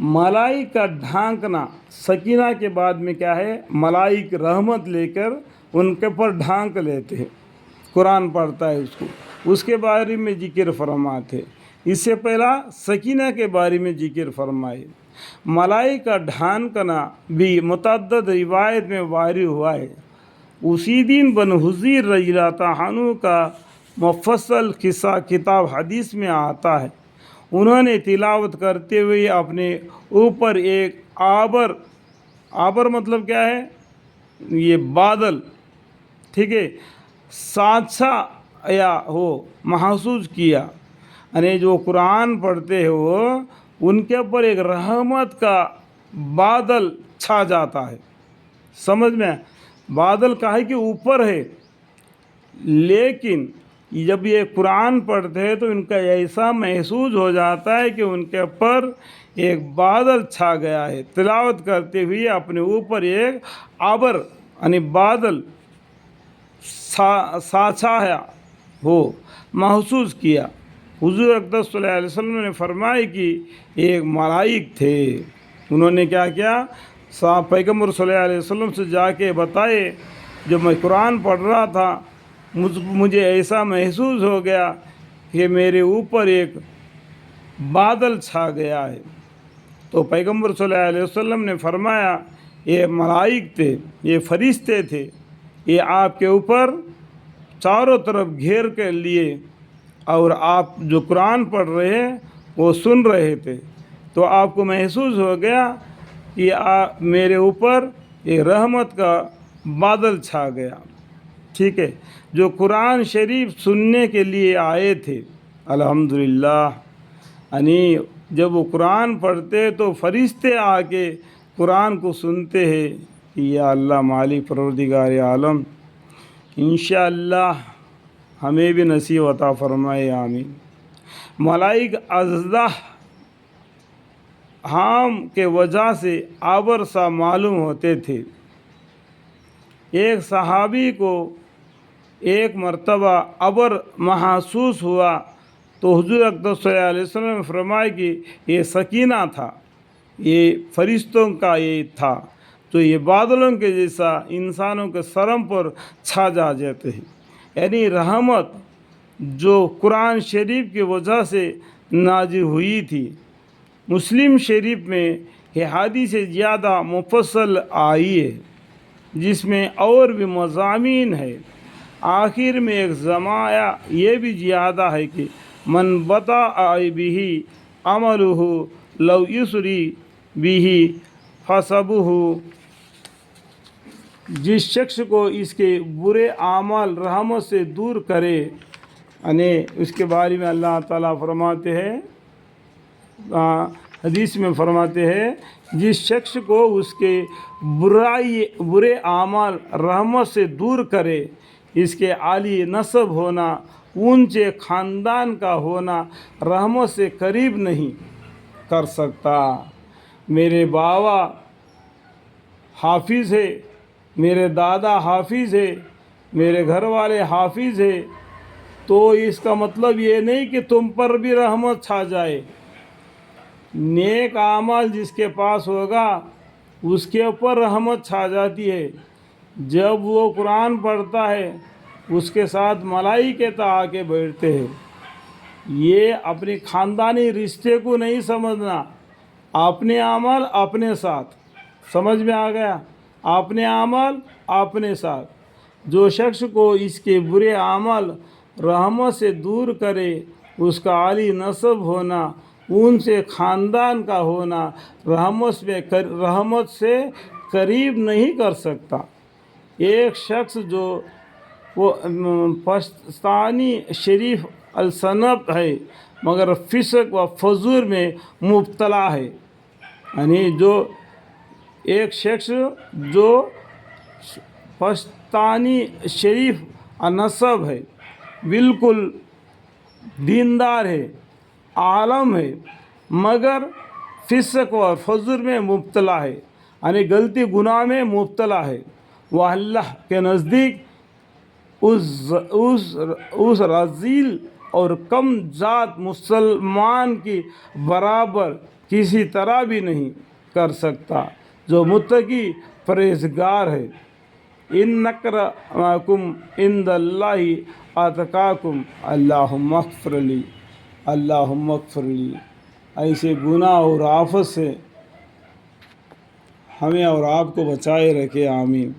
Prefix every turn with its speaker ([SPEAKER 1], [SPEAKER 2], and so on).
[SPEAKER 1] ملائک کا ڈھانکنا، سکینہ کے بعد میں کیا ہے؟ ملائک رحمت لے کر ان کے پر ڈھانک لیتے ہیں، قرآن پڑھتا ہے اس کو، اس کے بارے میں ذکر فرماتے۔ اس سے پہلا سکینہ کے بارے میں ذکر فرمائے۔ ملائک کا ڈھانکنا بھی متعدد روایت میں وارد ہوا ہے۔ اسی دن بن حضیر رضی اللہ عنہ کا مفصل قصہ کتاب حدیث میں آتا ہے۔ انہوں نے تلاوت کرتے ہوئے اپنے اوپر ایک آبر مطلب کیا ہے؟ یہ بادل، ٹھیک ہے، سانچا یا ہو محسوس کیا، یعنی جو قرآن پڑھتے ہو ان کے اوپر ایک رحمت کا بادل چھا جاتا ہے۔ سمجھ میں؟ بادل کہے کہ اوپر ہے، لیکن جب یہ قرآن پڑھتے ہیں تو ان کا ایسا محسوس ہو جاتا ہے کہ ان کے اوپر ایک بادل چھا گیا ہے۔ تلاوت کرتے ہوئے اپنے اوپر ایک آبر یعنی بادل سانچا ہو محسوس کیا۔ حضور اقدس صلی اللہ علیہ وسلم نے فرمایا کہ ایک ملائک تھے۔ انہوں نے کیا کیا؟ پیغمبر صلی اللہ علیہ وسلم سے جا کے بتائے، جب میں قرآن پڑھ رہا تھا مجھے ایسا محسوس ہو گیا کہ میرے اوپر ایک بادل چھا گیا ہے۔ تو پیغمبر صلی اللہ علیہ وسلم نے فرمایا یہ ملائک تھے، یہ فرشتے تھے، یہ آپ کے اوپر چاروں طرف گھیر کے لیے، اور آپ جو قرآن پڑھ رہے ہیں وہ سن رہے تھے، تو آپ کو محسوس ہو گیا کہ میرے اوپر یہ رحمت کا بادل چھا گیا۔ ٹھیک ہے، جو قرآن شریف سننے کے لیے آئے تھے، الحمدللہ، یعنی جب وہ قرآن پڑھتے تو فرشتے آ کے قرآن کو سنتے ہیں کہ یا اللہ مالک پروردگار عالم انشاءاللہ ہمیں بھی نصیب عطا فرمائے، آمین۔ ملائک اژدھا ہام کے وجہ سے آبر سا معلوم ہوتے تھے۔ ایک صحابی کو ایک مرتبہ ابر محسوس ہوا تو حضور اقدس صلی اللہ علیہ وسلم نے فرمایا کہ یہ سکینہ تھا، یہ فرشتوں کا یہ تھا، تو یہ بادلوں کے جیسا انسانوں کے سرم پر چھا جاتے ہیں، یعنی رحمت جو قرآن شریف کی وجہ سے نازل ہوئی تھی۔ مسلم شریف میں یہ حدیث زیادہ مفصل آئی ہے، جس میں اور بھی مضامین ہے۔ آخر میں ایک زمایا یہ بھی زیادہ ہے کہ من بطأ بہ عملہ لو یسری بہ حسبہ، جس شخص کو اس کے برے اعمال رحمت سے دور کرے، یعنی اس کے بارے میں اللہ تعالیٰ فرماتے ہیں، حدیث میں فرماتے ہیں، جس شخص کو اس کے برے اعمال رحمت سے دور کرے، اس کے عالی نسب ہونا، اونچے خاندان کا ہونا رحمت سے قریب نہیں کر سکتا۔ میرے بابا حافظ ہے، میرے دادا حافظ ہے، میرے گھر والے حافظ ہے، تو اس کا مطلب یہ نہیں کہ تم پر بھی رحمت چھا جائے۔ نیک اعمال جس کے پاس ہوگا اس کے اوپر رحمت چھا جاتی ہے۔ جب وہ قرآن پڑھتا ہے اس کے ساتھ ملائکہ آ کے بیٹھتے ہیں۔ یہ اپنے خاندانی رشتے کو نہیں سمجھنا، اپنے عمل اپنے ساتھ، سمجھ میں آ گیا؟ اپنے عمل اپنے ساتھ۔ جو شخص کو اس کے برے عمل رحمت سے دور کرے، اس کا عالی نسب ہونا، ان سے خاندان کا ہونا رحمت سے قریب نہیں کر سکتا۔ ایک شخص جو وہ پشتانی شریف الصنف ہے مگر فسق و فجور میں مبتلا ہے، یعنی جو ایک شخص جو پشتانی شریف نسب ہے، بالکل دیندار ہے، عالم ہے، مگر فسق و فجور میں مبتلا ہے، یعنی غلطی گناہ میں مبتلا ہے، وہ اللہ کے نزدیک اس رذیل اور کم ذات مسلمان کی برابر کسی طرح بھی نہیں کر سکتا جو متقی پرہیزگار ہے۔ ان اکرمکم عند اللہ اتقاکم، اللہم اغفر لی، اللہم اغفر لی۔ ایسے گناہ اور آفت سے ہمیں اور آپ کو بچائے رکھے، آمین۔